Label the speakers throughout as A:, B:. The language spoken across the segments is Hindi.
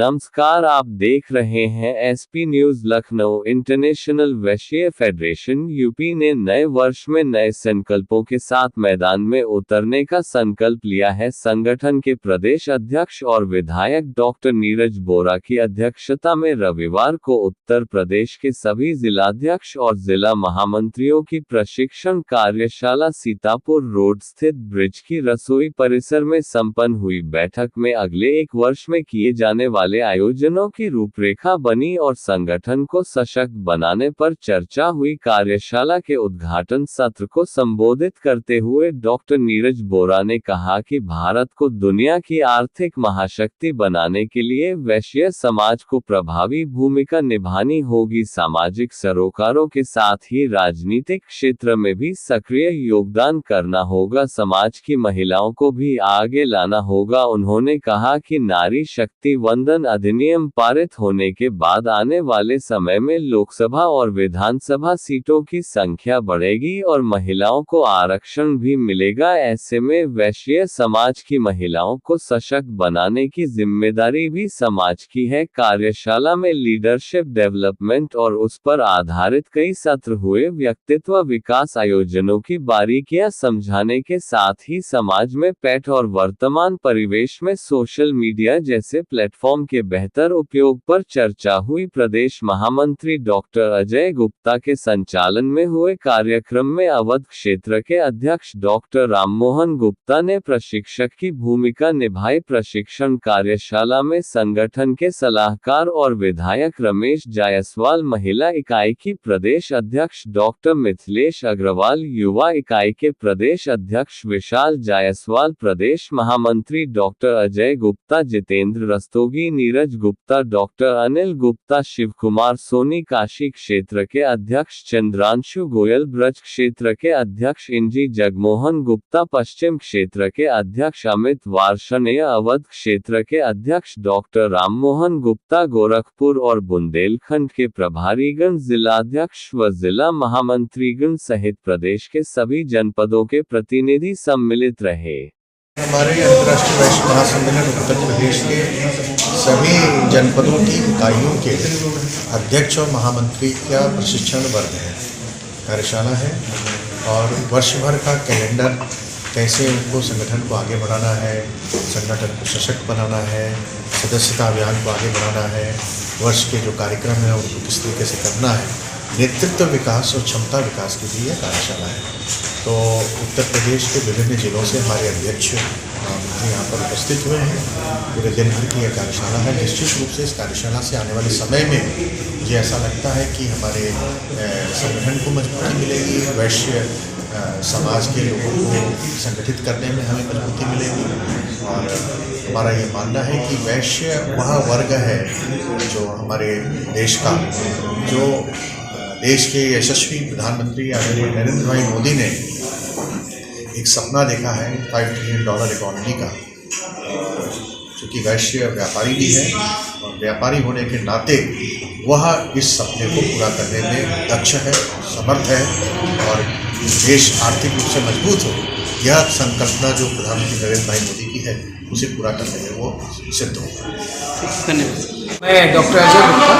A: नमस्कार, आप देख रहे हैं एसपी न्यूज लखनऊ। इंटरनेशनल वैश्य फेडरेशन यूपी ने नए वर्ष में नए संकल्पों के साथ मैदान में उतरने का संकल्प लिया है। संगठन के प्रदेश अध्यक्ष और विधायक डॉक्टर नीरज बोरा की अध्यक्षता में रविवार को उत्तर प्रदेश के सभी जिलाध्यक्ष और जिला महामंत्रियों की प्रशिक्षण कार्यशाला सीतापुर रोड स्थित ब्रिज की रसोई परिसर में संपन्न हुई। बैठक में अगले एक वर्ष में किए जाने वाले आयोजनों की रूपरेखा बनी और संगठन को सशक्त बनाने पर चर्चा हुई। कार्यशाला के उद्घाटन सत्र को संबोधित करते हुए डॉक्टर नीरज बोरा ने कहा कि भारत को दुनिया की आर्थिक महाशक्ति बनाने के लिए वैश्य समाज को प्रभावी भूमिका निभानी होगी। सामाजिक सरोकारों के साथ ही राजनीतिक क्षेत्र में भी सक्रिय योगदान करना होगा। समाज की महिलाओं को भी आगे लाना होगा। उन्होंने कहा कि नारी शक्ति वंदन अधिनियम पारित होने के बाद आने वाले समय में लोकसभा और विधानसभा सीटों की संख्या बढ़ेगी और महिलाओं को आरक्षण भी मिलेगा। ऐसे में वैश्य समाज की महिलाओं को सशक्त बनाने की जिम्मेदारी भी समाज की है। कार्यशाला में लीडरशिप डेवलपमेंट और उस पर आधारित कई सत्र हुए। व्यक्तित्व विकास आयोजनों की बारीकियां समझाने के साथ ही समाज में पैठ और वर्तमान परिवेश में सोशल मीडिया जैसे प्लेटफॉर्म के बेहतर उपयोग पर चर्चा हुई। प्रदेश महामंत्री डॉक्टर अजय गुप्ता के संचालन में हुए कार्यक्रम में अवध क्षेत्र के अध्यक्ष डॉक्टर राममोहन गुप्ता ने प्रशिक्षक की भूमिका निभाई। प्रशिक्षण कार्यशाला में संगठन के सलाहकार और विधायक रमेश जायसवाल, महिला इकाई की प्रदेश अध्यक्ष डॉक्टर मिथिलेश अग्रवाल, युवा इकाई के प्रदेश अध्यक्ष विशाल जायसवाल, प्रदेश महामंत्री डॉक्टर अजय गुप्ता, जितेंद्र रस्तोगी, नीरज गुप्ता, डॉक्टर अनिल गुप्ता, शिव कुमार सोनी, काशी क्षेत्र के अध्यक्ष चंद्रांशु गोयल, ब्रज क्षेत्र के अध्यक्ष इंजी जगमोहन गुप्ता, पश्चिम क्षेत्र के अध्यक्ष अमित वार्षणेय, अवध क्षेत्र के अध्यक्ष डॉक्टर राममोहन गुप्ता, गोरखपुर और बुंदेलखंड के प्रभारीगण, जिलाध्यक्ष व जिला महामंत्रीगण सहित प्रदेश के सभी जनपदों के प्रतिनिधि सम्मिलित रहे।
B: हमारे अंतर्राष्ट्रीय वैश्य महासम्मेलन उत्तर प्रदेश के सभी जनपदों की इकाइयों के अध्यक्ष और महामंत्री का प्रशिक्षण वर्ग है, कार्यशाला है और वर्ष भर का कैलेंडर, कैसे उनको संगठन को आगे बढ़ाना है, संगठन को सशक्त बनाना है, सदस्यता अभियान को आगे बढ़ाना है, वर्ष के जो कार्यक्रम हैं उनको किस तरीके से करना है, नेतृत्व विकास और क्षमता विकास के लिए कार्यशाला है। तो उत्तर प्रदेश के विभिन्न जिलों से हमारे अध्यक्ष यहाँ पर उपस्थित हुए हैं। पूरे दिन भर की यह कार्यशाला है। निश्चित रूप से इस कार्यशाला से आने वाले समय में मुझे ऐसा लगता है कि हमारे संगठन को मजबूती मिलेगी, वैश्य समाज के लोगों को संगठित करने में हमें मजबूती मिलेगी और हमारा ये मानना है कि वैश्य वह वर्ग है जो हमारे देश का, जो देश के यशस्वी प्रधानमंत्री आदरणीय नरेंद्र भाई मोदी ने एक सपना देखा है $5 ट्रिलियन इकोनॉमी का, चूँकि वैश्य व्यापारी भी है और व्यापारी होने के नाते वह इस सपने को पूरा करने में दक्ष है, समर्थ है और देश आर्थिक रूप से मजबूत हो, यह संकल्पना जो प्रधानमंत्री नरेंद्र भाई मोदी की है उसे पूरा करने में वो सिद्ध हो।
C: मैं डॉक्टर अजय गुप्ता,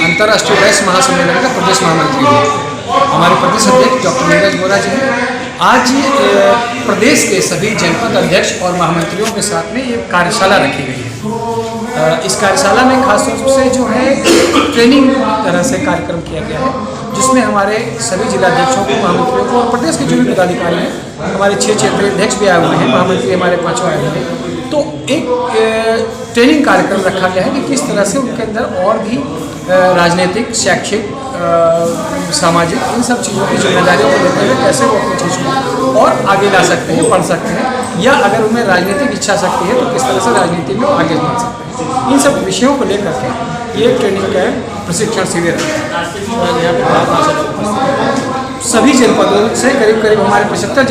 C: अंतर्राष्ट्रीय वैश्य महासम्मेलन का प्रदेश महामंत्री हूँ। हमारे प्रदेश अध्यक्ष डॉक्टर नीरज बोरा जी हैं। आज प्रदेश के सभी जनपद अध्यक्ष और महामंत्रियों के साथ में ये कार्यशाला रखी गई है। इस कार्यशाला में खास तौर से जो है ट्रेनिंग तरह से कार्यक्रम किया गया है, जिसमें हमारे सभी जिलाध्यक्षों को, महामंत्रियों को और प्रदेश के जो भी पदाधिकारी हैं, हमारे 6 क्षेत्रीय अध्यक्ष भी आए हुए हैं, महामंत्री हमारे 5 आए हुए हैं। तो एक ट्रेनिंग कार्यक्रम रखा गया है कि किस तरह से उनके अंदर और भी राजनीतिक, शैक्षिक, सामाजिक, इन सब चीज़ों की जिम्मेदारियों को लेते हुए कैसे वो अपनी चीज़ को और आगे ला सकते हैं, पढ़ सकते हैं, या अगर उनमें राजनीतिक इच्छा शक्ति है तो किस तरह से राजनीति में आगे बढ़ सकते हैं। इन सब विषयों को लेकर के ये ट्रेनिंग का प्रशिक्षण शिविर सभी जनपदों से करीब हमारे 75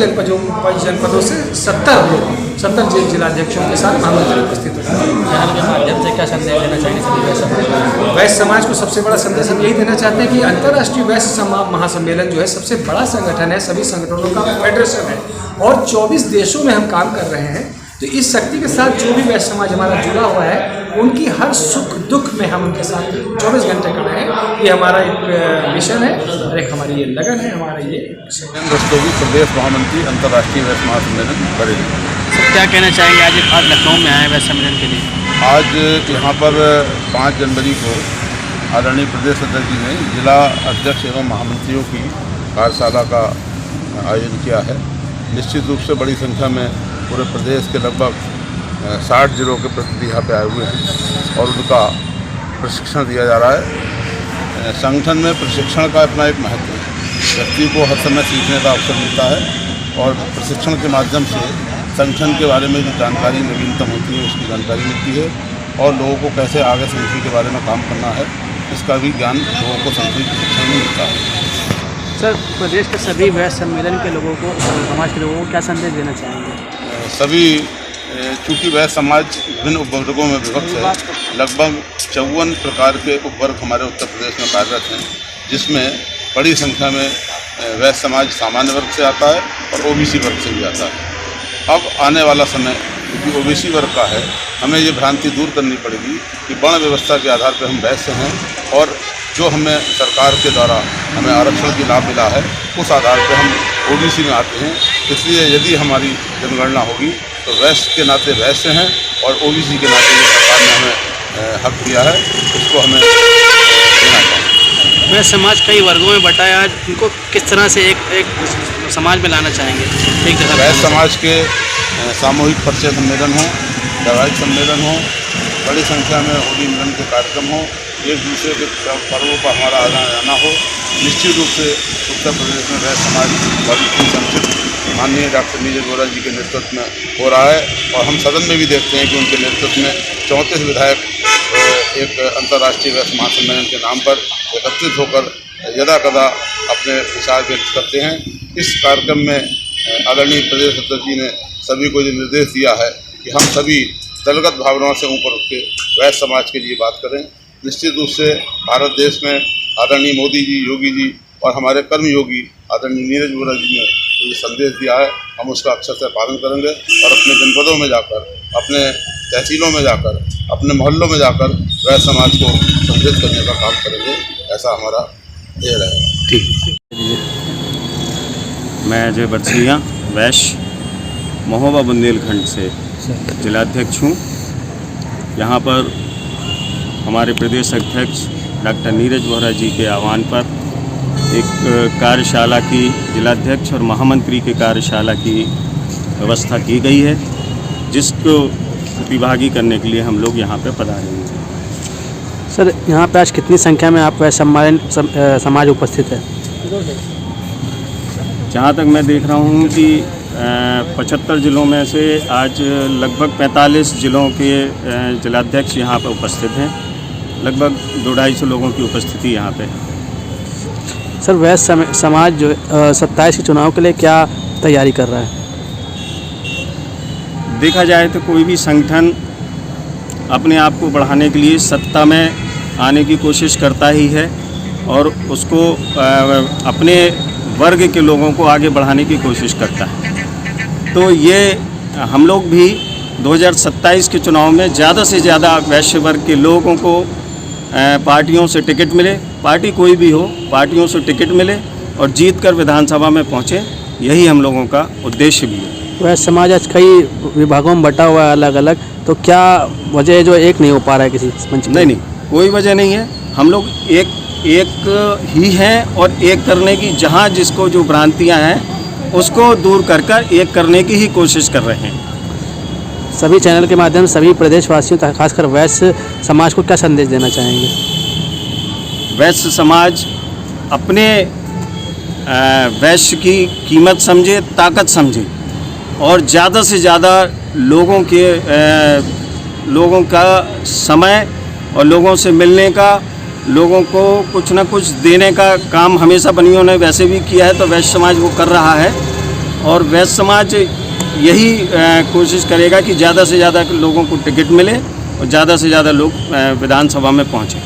C: जनपदों से 70 जिलाध्यक्षों के साथ महामंत्री उपस्थित होते हैं।
D: के माध्यम से क्या संदेश देना चाहिए सभी
C: वैश्य समाज को? सबसे बड़ा संदेश हम यही देना चाहते हैं कि अंतर्राष्ट्रीय वैश्य महासम्मेलन जो है सबसे बड़ा संगठन है, सभी संगठनों का फेडरेशन है और 24 देशों में हम काम कर रहे हैं। तो इस शक्ति के साथ जो भी वैश्य समाज हमारा जुड़ा हुआ है उनकी हर सुख दुख में हम उनके साथ 24 घंटे खड़े हैं। ये हमारा एक मिशन है और एक हमारी ये लगन है, हमारा ये
E: रस्तोगी प्रदेश महामंत्री अंतर्राष्ट्रीय वैश्य महासम्मेलन बरेली।
D: सर क्या कहना चाहेंगे, आज लखनऊ में आए वैश्य सम्मेलन के लिए?
E: आज यहाँ पर 5 जनवरी को आदरणीय प्रदेश अध्यक्ष जी ने जिला अध्यक्ष एवं महामंत्रियों की कार्यशाला का आयोजन किया है। निश्चित रूप से बड़ी संख्या में पूरे प्रदेश के लगभग 60 जिलों के प्रतिनिधि यहाँ पे आए हुए हैं और उनका प्रशिक्षण दिया जा रहा है। संगठन में प्रशिक्षण का अपना एक महत्व है। व्यक्ति को हर समय सीखने का अवसर मिलता है और प्रशिक्षण के माध्यम से संगठन के बारे में जो जानकारी नवीनतम होती है उसकी जानकारी मिलती है और लोगों को कैसे आगे संगठन के बारे में काम करना है इसका भी ज्ञान लोगों को संगठन प्रशिक्षण में मिलता है।
D: सर प्रदेश के सभी वैश्य सम्मेलन के लोगों को, समाज के लोगों को क्या संदेश देना चाहेंगे?
E: सभी चूँकि वैश्य समाज विभिन्न उपवर्गों में विभक्त है, लगभग 54 प्रकार के उपवर्ग हमारे उत्तर प्रदेश में कार्यरत हैं, जिसमें बड़ी संख्या में वैश्य समाज सामान्य वर्ग से आता है और ओबीसी वर्ग से भी आता है। अब आने वाला समय क्योंकि ओबीसी वर्ग का है, हमें ये भ्रांति दूर करनी पड़ेगी कि वर्ण व्यवस्था के आधार पर हम वैश्य हैं और जो हमें सरकार के द्वारा हमें आरक्षण की लाभ मिला है उस आधार पर हम ओबीसी में आते हैं। इसलिए यदि हमारी जनगणना होगी तो वैश्य के नाते वैश्य हैं और ओबीसी के नाते जो सरकार ने हमें हक दिया है उसको हमें देना चाहिए।
D: वैश्य समाज कई वर्गों में बटा है, आज उनको किस तरह से एक समाज में लाना चाहेंगे? एक जगह
E: वैश्य समाज के सामूहिक परिचय सम्मेलन हो, वैवाहिक सम्मेलन हो, बड़ी संख्या में होली मिलन के कार्यक्रम हो, एक दूसरे के पर्वों पर हमारा आना जाना हो। निश्चित रूप से उत्तर प्रदेश में वैश्य समाज बहुत संचित माननीय डॉक्टर नीरज वोरा जी के नेतृत्व में हो रहा है और हम सदन में भी देखते हैं कि उनके नेतृत्व में 34 विधायक एक अंतर्राष्ट्रीय वैश्य महासम्मेलन के नाम पर एकत्रित होकर यदा कदा अपने विचार व्यक्त करते हैं। इस कार्यक्रम में आदरणीय प्रदेश अध्यक्ष जी ने सभी को ये निर्देश दिया है कि हम सभी दलगत भावनाओं से ऊपर उठ के वैश्य समाज के लिए बात करें। निश्चित रूप से भारत देश में आदरणीय मोदी जी, योगी जी और हमारे कर्मयोगी आदरणीय नीरज वोरा जी ने जो संदेश दिया है हम उसका अक्षर से पालन करेंगे और अपने जनपदों में जाकर, अपने तहसीलों में जाकर, अपने मोहल्लों में जाकर वैश्य समाज को संदेश करने का काम करेंगे। ऐसा हमारा ध्येय रहेगा।
D: ठीक।
F: मैं अजय बरसिया वैश्य महोबा बुंदेलखंड से जिलाध्यक्ष हूँ। यहाँ पर हमारे प्रदेश अध्यक्ष डॉक्टर नीरज वोरा जी के आह्वान पर एक कार्यशाला की, जिलाध्यक्ष और महामंत्री के कार्यशाला की व्यवस्था की गई है, जिसको प्रतिभागी करने के लिए हम लोग यहाँ पे पधारे हैं।
D: सर यहाँ पे आज कितनी संख्या में आप वैश्य समाज उपस्थित है?
F: जहाँ तक मैं देख रहा हूँ कि 75 जिलों में से आज लगभग 45 जिलों के जिलाध्यक्ष यहाँ पर उपस्थित हैं। लगभग 200-250 लोगों की उपस्थिति यहाँ पे है।
D: सर वैश्य समाज जो 27 के चुनाव के लिए क्या तैयारी कर रहा है?
F: देखा जाए तो कोई भी संगठन अपने आप को बढ़ाने के लिए सत्ता में आने की कोशिश करता ही है और उसको अपने वर्ग के लोगों को आगे बढ़ाने की कोशिश करता है। तो ये हम लोग भी 2027 के चुनाव में ज़्यादा से ज़्यादा वैश्य वर्ग के लोगों को पार्टियों से टिकट मिले, पार्टी कोई भी हो, पार्टियों से टिकट मिले और जीतकर विधानसभा में पहुँचे, यही हम लोगों का उद्देश्य भी है।
D: वैश्य समाज आज कई विभागों में बटा हुआ है अलग अलग, तो क्या वजह है जो एक नहीं हो पा रहा है किसी मंच?
F: नहीं, कोई वजह नहीं है। हम लोग एक ही हैं और एक करने की, जहाँ जिसको जो भ्रांतियाँ हैं उसको दूर कर एक करने की ही कोशिश कर रहे हैं।
D: सभी चैनल के माध्यम से सभी प्रदेशवासियों, खासकर वैश्य समाज को क्या संदेश देना चाहेंगे?
F: वैश्य समाज अपने वैश्य की कीमत समझे, ताकत समझे और ज़्यादा से ज़्यादा लोगों का समय और लोगों से मिलने का, लोगों को कुछ ना कुछ देने का काम हमेशा बनियों ने वैसे भी किया है, तो वैश्य समाज वो कर रहा है और वैश्य समाज यही कोशिश करेगा कि ज़्यादा से ज़्यादा लोगों को टिकट मिले और ज़्यादा से ज़्यादा लोग विधानसभा में पहुँचें।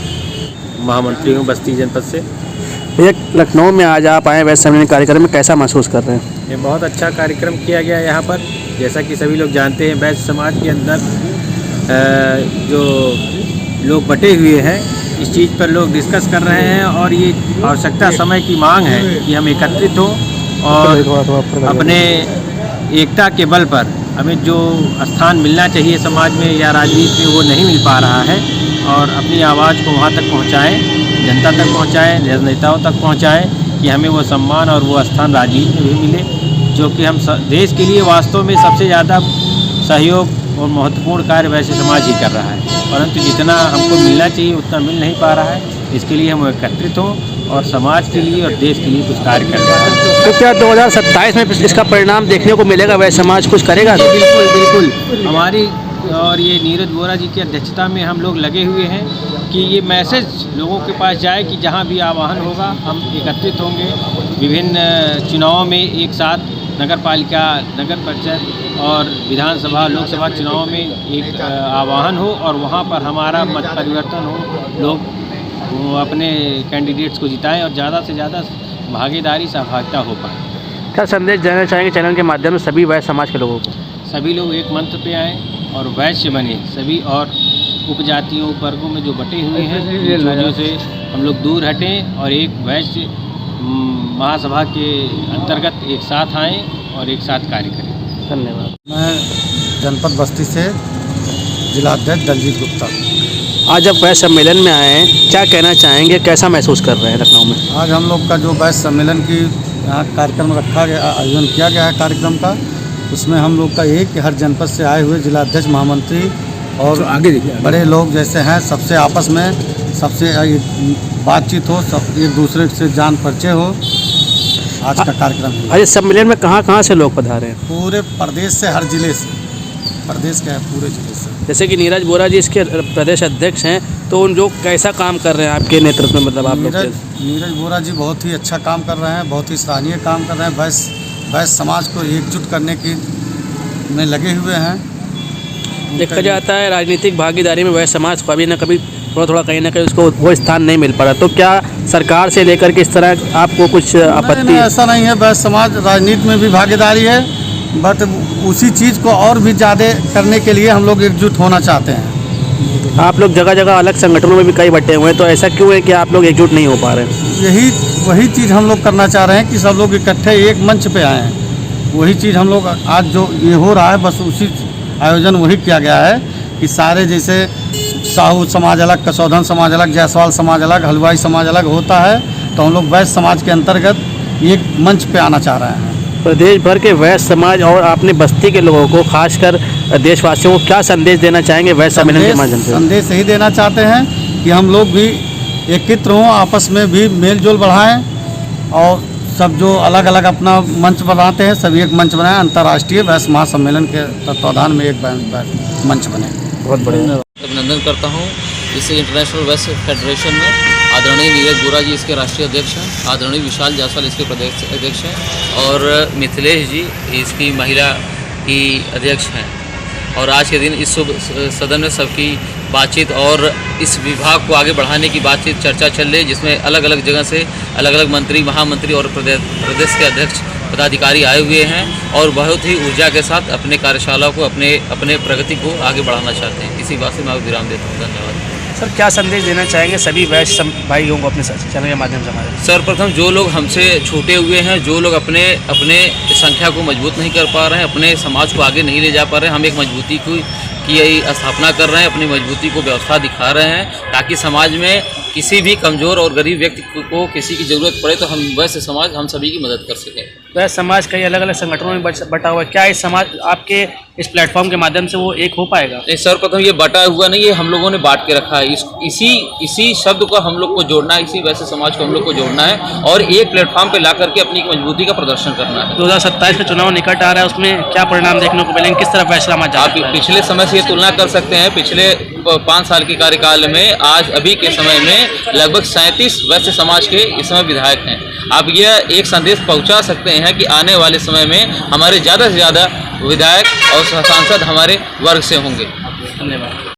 D: महामंत्री हूँ बस्ती जनपद से। एक लखनऊ में आज आप आए वैश्य सम्मेलन कार्यक्रम में, कैसा महसूस कर रहे हैं?
G: ये बहुत अच्छा कार्यक्रम किया गया है यहाँ पर। जैसा कि सभी लोग जानते हैं वैश्य समाज के अंदर जो लोग बटे हुए हैं, इस चीज़ पर लोग डिस्कस कर रहे हैं और ये आवश्यकता समय की मांग है कि हम एकत्रित हों और अपने एकता के बल पर हमें जो स्थान मिलना चाहिए समाज में या राजनीति में वो नहीं मिल पा रहा है, और अपनी आवाज़ को वहाँ तक पहुँचाएँ, जनता तक पहुँचाएँ, नेताओं तक पहुँचाएँ कि हमें वो सम्मान और वो स्थान राजनीति में भी मिले, जो कि हम देश के लिए वास्तव में सबसे ज़्यादा सहयोग और महत्वपूर्ण कार्य वैसे समाज ही कर रहा है, परंतु जितना हमको मिलना चाहिए उतना मिल नहीं पा रहा है। इसके लिए हम एकत्रित हों और समाज के लिए और देश के लिए कुछ कार्य कर रहे हैं।
D: तो क्या 2027 में इसका परिणाम देखने को मिलेगा? वह समाज कुछ करेगा?
G: बिल्कुल बिल्कुल, हमारी और ये नीरज वोरा जी की अध्यक्षता में हम लोग लगे हुए हैं कि ये मैसेज लोगों के पास जाए कि जहाँ भी आह्वान होगा हम एकत्रित होंगे। विभिन्न चुनावों में एक साथ नगर पालिका, नगर परिषद और विधानसभा, लोकसभा चुनाव में एक आह्वान हो और वहाँ पर हमारा मत परिवर्तन हो, लोग अपने कैंडिडेट्स को जिताएं और ज़्यादा से ज़्यादा भागीदारी सहभागिता हो पाए।
D: क्या संदेश देना चाहेंगे चैनल के माध्यम से सभी वैश्य समाज के लोगों को?
G: सभी लोग एक मंत्र पे आएँ और वैश्य बने। सभी और उपजातियों, वर्गों में जो बटे हुए हैं इन चीज़ों से हम लोग दूर हटें और एक वैश्य महासभा के अंतर्गत एक साथ आएँ और एक साथ कार्य करें।
D: धन्यवाद।
B: मैं जनपद बस्ती से जिलाध्यक्ष दलजीत गुप्ता।
D: आज आप वैश्य सम्मेलन में आए हैं, क्या कहना चाहेंगे? कैसा महसूस कर रहे हैं लखनऊ में?
B: आज हम लोग का जो वैश्य सम्मेलन की यहाँ कार्यक्रम रखा गया, आयोजन किया गया है कार्यक्रम का, उसमें हम लोग का ये कि हर जनपद से आए हुए जिलाध्यक्ष, महामंत्री और बड़े लोग जैसे हैं, सबसे आपस में सबसे बातचीत हो, सब एक दूसरे से जान परिचय हो। आज का कार्यक्रम
D: आज सम्मेलन में कहाँ से लोग पधारे हैं?
B: पूरे प्रदेश से, हर जिले से, प्रदेश के पूरे जिले से।
D: जैसे कि नीरज वोरा जी इसके प्रदेश अध्यक्ष हैं, तो उन लोग कैसा काम कर रहे हैं आपके नेतृत्व में? मतलब आप लोग
B: नीरज वोरा जी बहुत ही अच्छा काम कर रहे हैं, बहुत ही सराहनीय काम कर रहे हैं। वैश्य समाज को एकजुट करने की में लगे हुए हैं।
D: देखा जाता है राजनीतिक भागीदारी में वैश्य समाज को अभी न कभी थोड़ा कहीं ना कहीं उसको वो स्थान नहीं मिल पा रहा, तो क्या सरकार से लेकर के इस तरह आपको कुछ आपत्ति?
B: नहीं, ऐसा नहीं है। वैश्य समाज राजनीति में भी भागीदारी है, बट उसी चीज़ को और भी ज़्यादा करने के लिए हम लोग एकजुट होना चाहते हैं।
D: आप लोग जगह जगह अलग संगठनों में भी कई बटे हुए हैं, तो ऐसा क्यों है कि आप लोग एकजुट नहीं हो पा रहे हैं?
B: वही चीज़ हम लोग करना चाह रहे हैं कि सब लोग इकट्ठे एक मंच पे आए हैं। वही चीज़ हम लोग आज जो ये हो रहा है, बस उसी आयोजन वही किया गया है कि सारे जैसे साहू समाज अलग, कसौधन समाज अलग, जायसवाल समाज अलग, हलवाई समाज अलग होता है, तो हम लोग वैश्य समाज के अंतर्गत एक मंच पे आना चाह रहे हैं।
D: प्रदेश भर के वैश्य समाज और आपने बस्ती के लोगों को, खासकर देशवासियों को क्या संदेश देना चाहेंगे वैश्य सम्मेलन के माध्यम से?
B: संदेश यही देना चाहते हैं कि हम लोग भी एकत्र हों, आपस में भी मेल जोल बढ़ाएं और सब जो अलग अलग अपना मंच बनाते हैं सभी एक मंच बनाएं। अंतर्राष्ट्रीय वैश्य महासम्मेलन के तत्वाधान में एक मंच बने।
D: बहुत बढ़िया।
H: अभिनंदन करता हूँ। इस इंटरनेशनल वैश्य फेडरेशन में आदरणीय नीरज वोरा जी इसके राष्ट्रीय अध्यक्ष हैं, आदरणीय विशाल जायसवाल इसके प्रदेश अध्यक्ष हैं और मिथिलेश जी इसकी महिला की अध्यक्ष हैं। और आज के दिन इस शुभ सदन में सबकी बातचीत और इस विभाग को आगे बढ़ाने की बातचीत चर्चा चल रही है, जिसमें अलग अलग जगह से अलग अलग मंत्री, महामंत्री और प्रदेश के अध्यक्ष पदाधिकारी आए हुए हैं और बहुत ही ऊर्जा के साथ अपने कार्यशाला को, अपने प्रगति को आगे बढ़ाना चाहते हैं। इसी बात से मैं विराम देता हूँ। धन्यवाद।
D: सर, क्या संदेश देना चाहेंगे सभी वैश्य भाइयों को अपने चैनल के माध्यम से? हमारे
H: सर्वप्रथम जो लोग हमसे छूटे हुए हैं, जो लोग अपने संख्या को मजबूत नहीं कर पा रहे हैं, अपने समाज को आगे नहीं ले जा पा रहे हैं, हम एक मजबूती की स्थापना कर रहे हैं, अपनी मजबूती को व्यवस्था दिखा रहे हैं, ताकि समाज में किसी भी कमज़ोर और गरीब व्यक्ति को किसी की ज़रूरत पड़े तो हम वैसे समाज हम सभी की मदद कर सकें।
D: वैश्य समाज कई अलग अलग संगठनों में बटा हुआ है, क्या इस समाज आपके इस प्लेटफॉर्म के माध्यम से वो एक हो पाएगा?
H: नहीं, सर्वप्रथम ये बटा हुआ नहीं है, हम लोगों ने बांट के रखा है। इसी शब्द को हम लोग को जोड़ना है, इसी वैसे समाज को हम लोग को जोड़ना है और एक प्लेटफॉर्म पे ला करके अपनी मजबूती का प्रदर्शन करना है।
D: 2027 में चुनाव निकट आ रहा है, उसमें क्या परिणाम देखने को मिलेंगे? किस तरह वैश्य समाज
H: आप पिछले समय से ये तुलना कर सकते हैं। पिछले 5 साल के कार्यकाल में आज अभी के समय में लगभग 37 वैश्य समाज के इस समय विधायक हैं। आप यह एक संदेश पहुंचा सकते हैं कि आने वाले समय में हमारे ज़्यादा से ज़्यादा विधायक और सांसद हमारे वर्ग से होंगे।
D: धन्यवाद।